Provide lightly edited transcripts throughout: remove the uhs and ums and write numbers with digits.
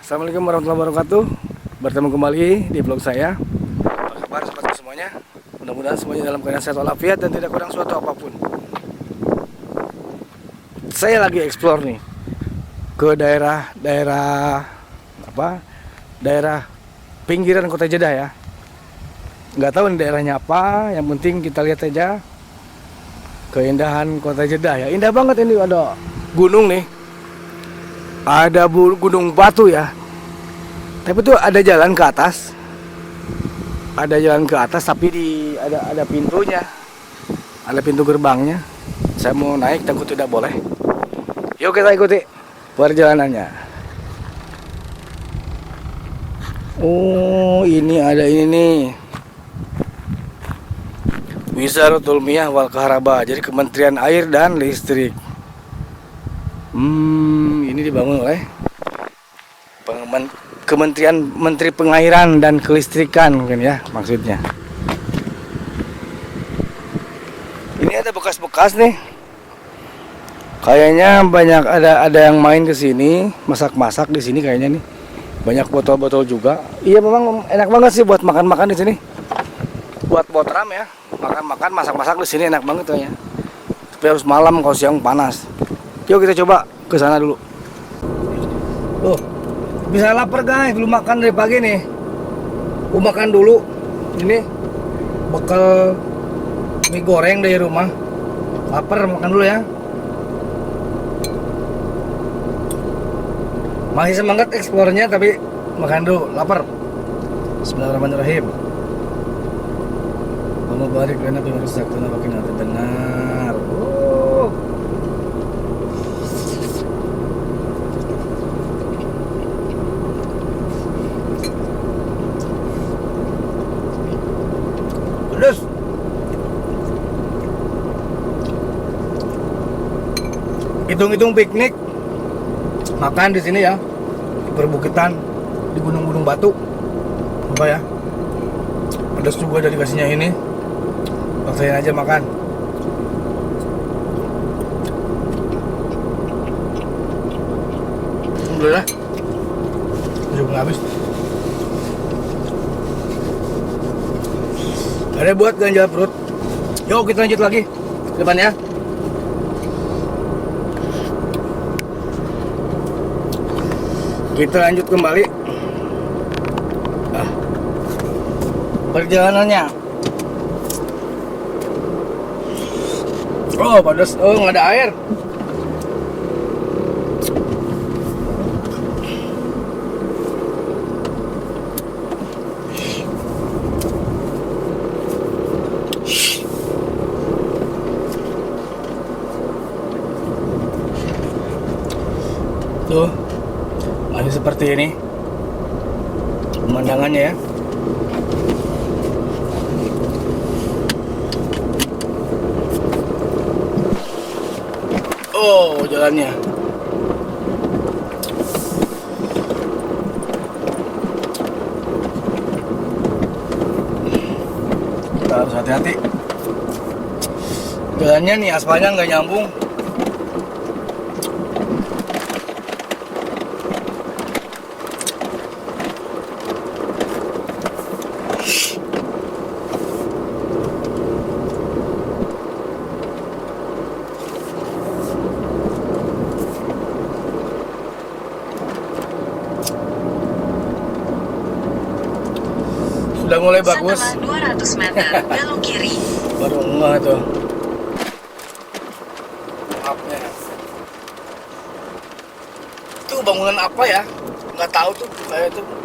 Assalamualaikum warahmatullahi wabarakatuh. Bertemu kembali di vlog saya. Apa kabar sobatku semuanya? Mudah-mudahan semuanya dalam keadaan sehat walafiat dan tidak kurang suatu apapun. Saya lagi explore nih ke daerah pinggiran Kota Jeddah ya. Nggak tahu nih daerahnya apa, yang penting kita lihat aja keindahan Kota Jeddah ya. Indah banget ini, ada gunung nih. Ada gunung batu ya. Tapi tuh ada jalan ke atas. Ada jalan ke atas tapi ada pintunya. Ada pintu gerbangnya. Saya mau naik takut tidak boleh. Yuk kita ikuti perjalanannya. Oh, ini ada ini nih. Wizaratul Miyah wal Kahraba. Jadi Kementerian Air dan Listrik. Ini dibangun oleh Kementerian Menteri Pengairan dan Kelistrikan mungkin ya maksudnya. Ini ada bekas-bekas nih. Kayaknya banyak ada yang main ke sini, masak-masak di sini kayaknya nih. Banyak botol-botol juga. Iya memang enak banget sih buat makan-makan di sini. Buat botram ya, makan-makan, masak-masak di sini enak banget kayaknya. Tapi harus malam kalau siang panas. Yuk kita coba ke sana dulu. Tuh, bisa lapar guys, belum makan dari pagi nih. Mau makan dulu. Ini bekal mie goreng dari rumah. Lapar, makan dulu ya. Masih semangat eksplornya tapi makan dulu, lapar. Bismillahirrahmanirrahim. Allahumma barik lana fi ma razaqtana wa qina adzabannar. Pedas. Hitung-hitung piknik makan di sini ya, di perbukitan, di gunung-gunung batu. Apa ya? Pedas juga dari kasihnya ini. Paksain aja makan. Alhamdulillah. Udah habis. Ada buat ganjal perut. Yuk kita lanjut lagi ke depannya. Kita lanjut kembali perjalanannya. Oh padas, oh nggak ada air. Tuh masih seperti ini pemandangannya ya. Oh jalannya. Kita harus hati-hati. Jalannya nih aspalnya nggak nyambung. Udah mulai bagus. Setelah 200 meter belok kiri. Baru enggak tuh. Apa ya? Itu bangunan apa ya? Nggak tahu tuh.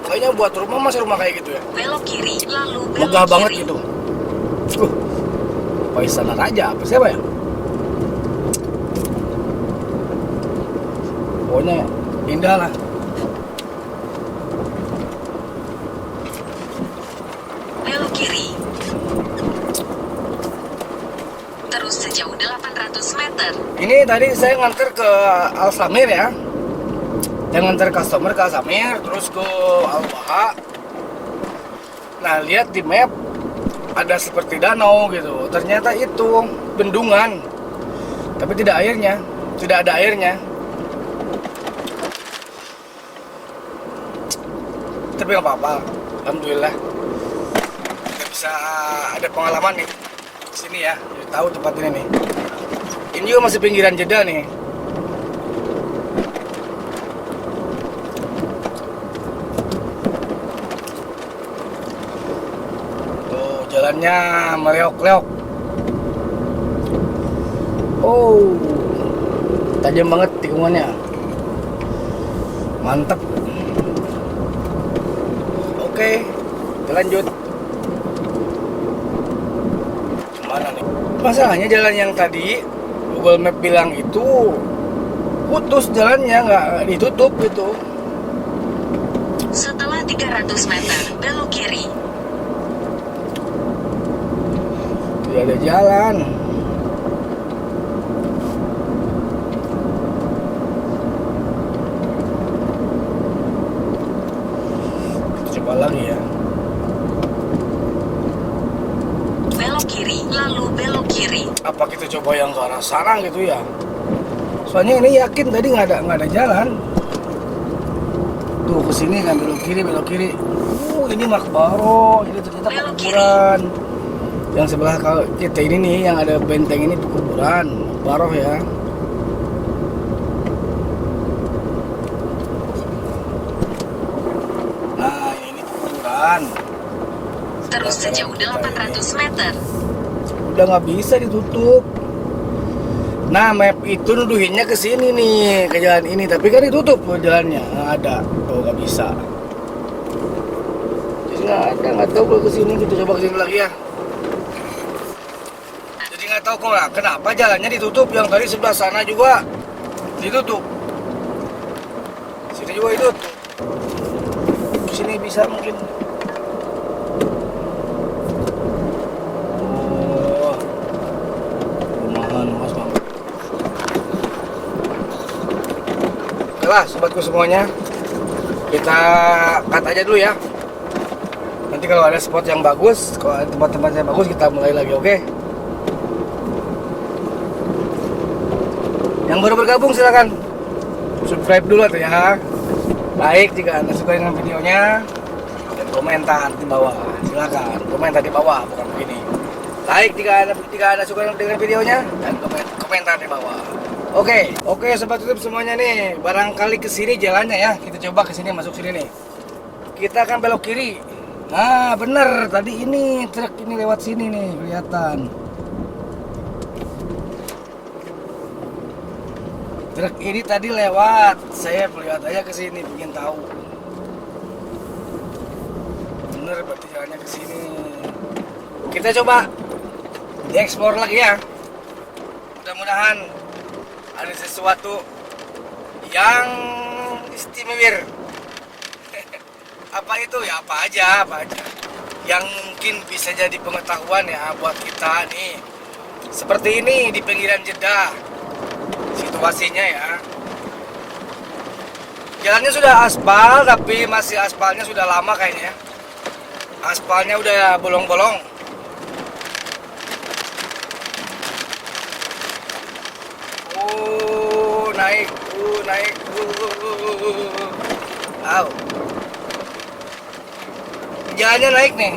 Kayaknya buat rumah, masih rumah kayak gitu ya. Belok kiri, lalu belok Megah kiri. banget gitu. Apa istana raja? Apa siapa ya? Pokoknya indah lah. Belok kiri. Terus sejauh 800 meter. Ini tadi saya nganter ke Al Samir ya. Saya nganter customer ke Al Samir, terus ke Al Baha. Nah, lihat di map ada seperti danau gitu. Ternyata itu bendungan. Tapi tidak airnya, tidak ada airnya. tapi nggak apa-apa. Alhamdulillah kita bisa ada pengalaman nih di sini ya, jadi tahu tempat ini nih. Ini juga masih pinggiran Jeddah nih. Tuh jalannya meleok-leok. Oh, tajam banget tikungannya. Mantap. Oke, kita lanjut. Mana nih? Masalahnya jalan yang tadi Google Map bilang itu putus jalannya, nggak ditutup gitu. Setelah 300 meter, belok kiri. Tidak ada jalan. Kita coba lagi ya. Belok kiri, lalu belok kiri. Apa kita coba yang ke arah sana gitu ya? Soalnya ini yakin tadi nggak ada jalan. Tuh kesini kan belok kiri. Ini Makbaro, ini ternyata Belok kuburan. Yang sebelah kita ini nih, yang ada benteng ini tuh kuburan Makbaro ya. Nah ini kuburan. Terus sejauh 800 meter. Udah nggak bisa ditutup. Nah map itu nuduhinnya ke sini nih, ke jalan ini, tapi kan ditutup loh jalannya, nggak ada, tuh nggak bisa. Jadi nggak tahu kalau ke sini, kita coba ke sini lagi ya. Jadi nggak tahu kok kenapa jalannya ditutup, yang tadi sebelah sana juga ditutup, sini juga ditutup. Ke sini bisa mungkin. Oke lah sobatku semuanya, kita cut aja dulu ya. Nanti kalau ada spot yang bagus, kalau ada tempat-tempat yang bagus, kita mulai lagi, oke? Yang baru bergabung silakan subscribe dulu tuh ya, like jika anda suka dengan videonya, dan komentar di bawah. Silakan komentar di bawah, bukan begini. Like jika anda suka dengan videonya, dan komentar di bawah. Oke sobat YouTube semuanya nih, barangkali kesini jalannya ya, kita coba kesini, masuk sini nih. Kita akan belok kiri. Nah bener, tadi ini truk ini lewat sini nih, kelihatan. Truk ini tadi lewat, saya lihat aja kesini, bikin tahu. Bener, berarti jalannya kesini. Kita coba dieksplor lagi ya. Mudah-mudahan ada sesuatu yang istimewa. Apa itu ya, apa aja yang mungkin bisa jadi pengetahuan ya buat kita nih. Seperti ini di pinggiran Jeddah situasinya ya. Jalannya sudah aspal, tapi masih aspalnya sudah lama kayaknya ya. Aspalnya udah bolong-bolong. Naik. Wow. Jalannya naik nih.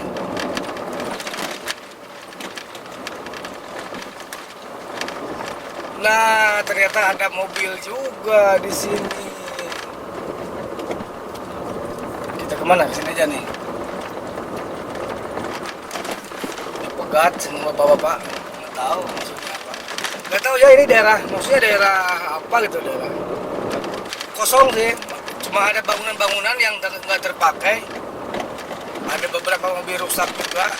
Nah, ternyata ada mobil juga di sini. Kita kemana? Ke sini aja nih. Dipegat sama bapak-bapak. Nggak tahu maksudnya apa. Nggak tahu ya ini daerah. Maksudnya daerah apa gitu, daerah kosong sih. Cuma ada bangunan-bangunan yang nggak terpakai. Ada beberapa mobil rusak juga.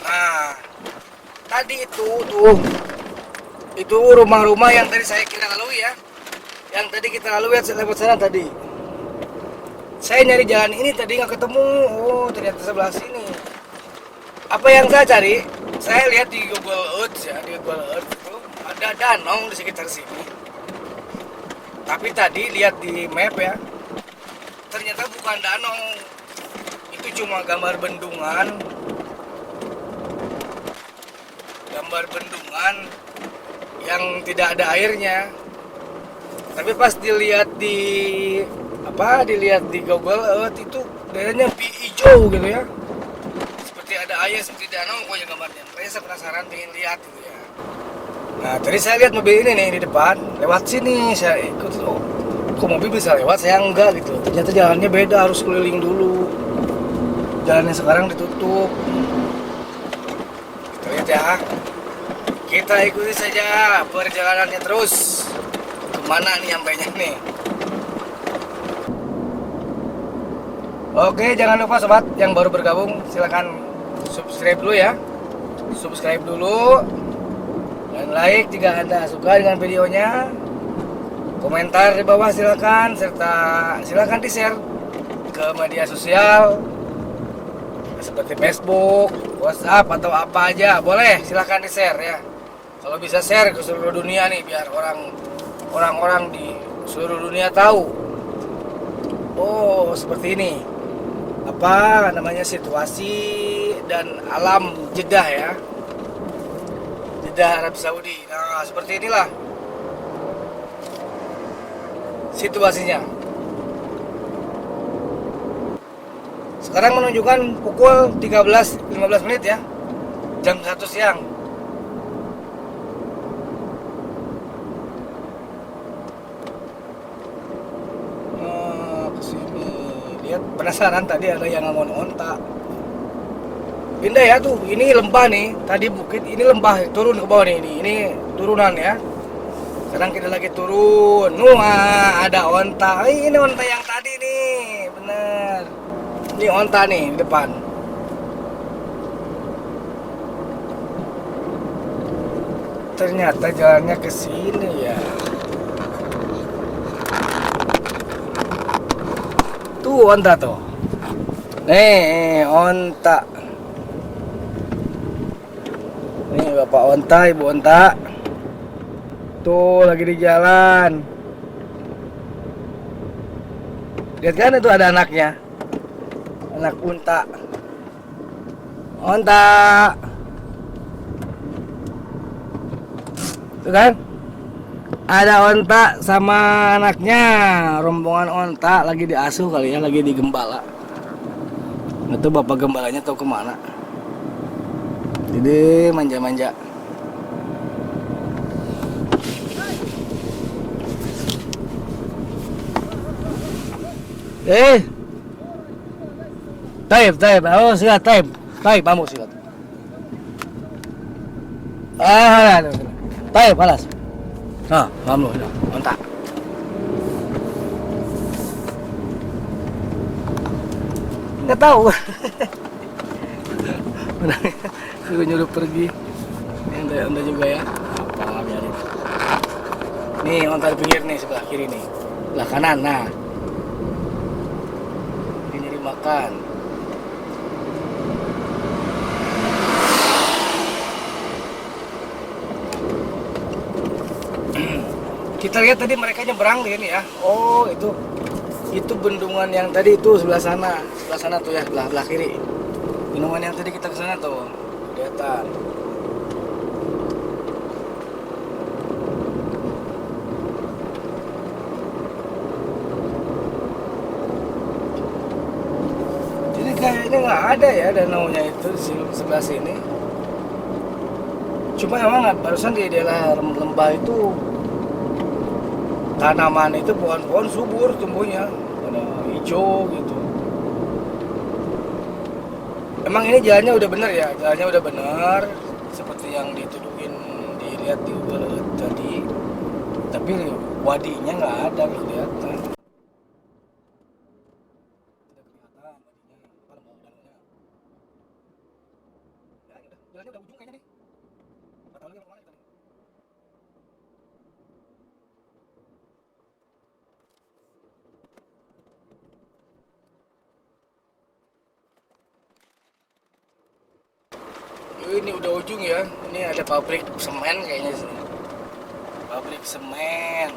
Nah, tadi itu rumah-rumah yang tadi kita lalui ya. Yang tadi kita lalui lewat sana tadi. Saya nyari jalan ini tadi nggak ketemu. Oh, ternyata sebelah sini. Apa yang saya cari? Saya lihat di Google Earth ya, di Google Earth itu ada danau di sekitar sini. Tapi tadi lihat di map ya, ternyata bukan danau. Itu cuma gambar bendungan. Gambar bendungan yang tidak ada airnya. Tapi pas dilihat di Google Earth itu daerahnya hijau gitu ya. Seperti ada air, seperti danau pokoknya gambarnya. Makanya saya penasaran pengen lihat gitu ya. Nah, tadi saya lihat mobil ini nih di depan, lewat sini saya ikut. Oh, kok mobil bisa lewat, saya enggak gitu. Ternyata jalannya beda, harus keliling dulu. Jalannya sekarang ditutup. Kita lihat ya. Kita ikuti saja perjalanannya terus. Kemana nih sampainya nih? Oke, jangan lupa sobat yang baru bergabung, silahkan subscribe dulu ya. Subscribe dulu dan like jika Anda suka dengan videonya. Komentar di bawah silakan, serta silakan di-share ke media sosial seperti Facebook, WhatsApp atau apa aja. Boleh, silakan di-share ya. Kalau bisa share ke seluruh dunia nih biar orang-orang di seluruh dunia tahu. Oh, seperti ini. Apa namanya, situasi dan alam Jeddah ya, Jeddah Arab Saudi. Nah, seperti inilah situasinya. Sekarang menunjukkan pukul 13.15 menit ya, jam 1 siang. Kesini lihat, penasaran tadi ada yang ngomong onta. Indah ya tuh, ini lembah nih, tadi bukit, ini lembah, turun ke bawah nih, ini turunan ya. Sekarang kita lagi turun, wah ada onta, ini onta yang tadi nih, bener. Ini onta nih di depan. Ternyata jalannya ke sini ya. Tuh onta tuh. Nih, onta. Nih bapak onta, ibu onta. Tuh lagi di jalan. Lihat kan itu ada anaknya. Anak unta. Onta. Tuh kan? Ada onta sama anaknya. Rombongan onta lagi diasuh kali ya, lagi digembala. Itu bapak gembalanya tahu kemana. Jadi manja-manja. Taib, oh silat taib, kamu silat. Taib, balas. Kamu, ontak. Nggak tahu. Suruh nyuruh pergi. Onta juga ya. Apa biarin. Nih onta di pinggir nih, sebelah kiri nih, sebelah kanan. Nah, ini nyari makan. Kita lihat tadi mereka nyebrang di sini ya. Oh, itu bendungan yang tadi itu sebelah sana tuh ya, sebelah kiri. Bendungan yang tadi kita ke sana tuh, kelihatan. Jadi kayaknya nggak ada ya danaunya itu di sebelah sini. Cuma emang barusan di daerah lembah itu tanaman itu, pohon-pohon subur tumbuhnya, ada hijau gitu. Emang ini jalannya udah bener ya, jalannya udah bener seperti yang dituduhin, dilihat di Google Earth tadi. Tapi wadinya nggak ada kelihatan. Tidak kelihatan wadinya. Apa danaunya? Ya, jalannya udah ujung kayaknya nih. Nggak tahu lagi mau kemana kita nih. Ini udah ujung ya. Ini ada pabrik semen kayaknya sih. Pabrik semen.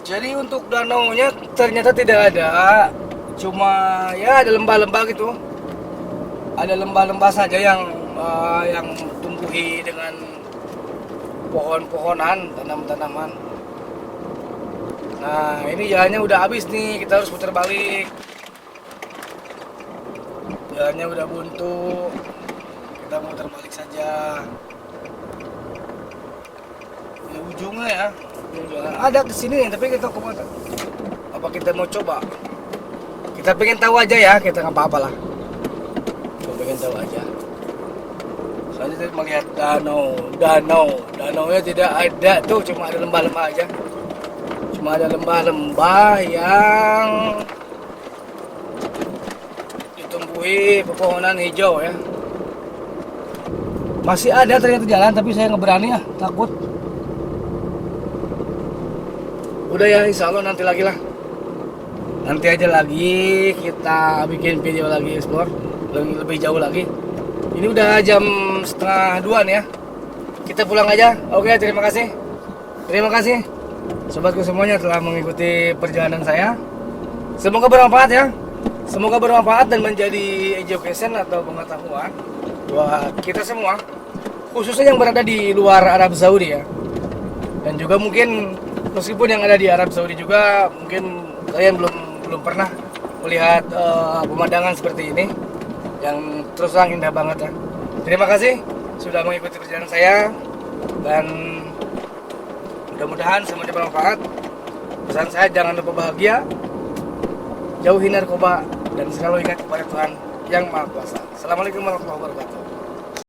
Jadi untuk danaunya ternyata tidak ada. Cuma ya ada lembah-lembah gitu. Ada lembah-lembah saja yang tumbuhi dengan pohon-pohonan, tanam-tanaman. Nah, ini jalannya udah habis nih, kita harus putar balik. Jalannya udah buntu, kita muter balik saja. Di ujungnya ya, ujung jalan. Ada kesini nih, tapi kita kemana? Apa kita mau coba? Kita pengen tahu aja ya, kita nggak apa-apa lah. Kita pengen tahu aja. Soalnya tadi melihat danaunya tidak ada tuh, cuma ada lembah-lembah aja. Cuma ada lembah-lembah yang ditumbuhi pepohonan hijau ya. Masih ada ternyata jalan, tapi saya nggak berani ya, takut. Udah ya, insya Allah nanti lagi lah. Nanti aja lagi kita bikin video lagi explore lebih jauh lagi. Ini udah jam 1:30 nih ya. Kita pulang aja. Oke, terima kasih. Terima kasih sobatku semuanya telah mengikuti perjalanan saya. Semoga bermanfaat ya. Semoga bermanfaat dan menjadi education atau pengetahuan buat kita semua, khususnya yang berada di luar Arab Saudi ya. Dan juga mungkin meskipun yang ada di Arab Saudi juga mungkin kalian belum pernah melihat pemandangan seperti ini yang terus terang indah banget ya. Terima kasih sudah mengikuti perjalanan saya dan mudah-mudahan semuanya bermanfaat. Pesan saya, jangan lupa bahagia, jauhi narkoba, dan selalu ingat kepada Tuhan Yang Maha Kuasa. Assalamualaikum warahmatullahi wabarakatuh.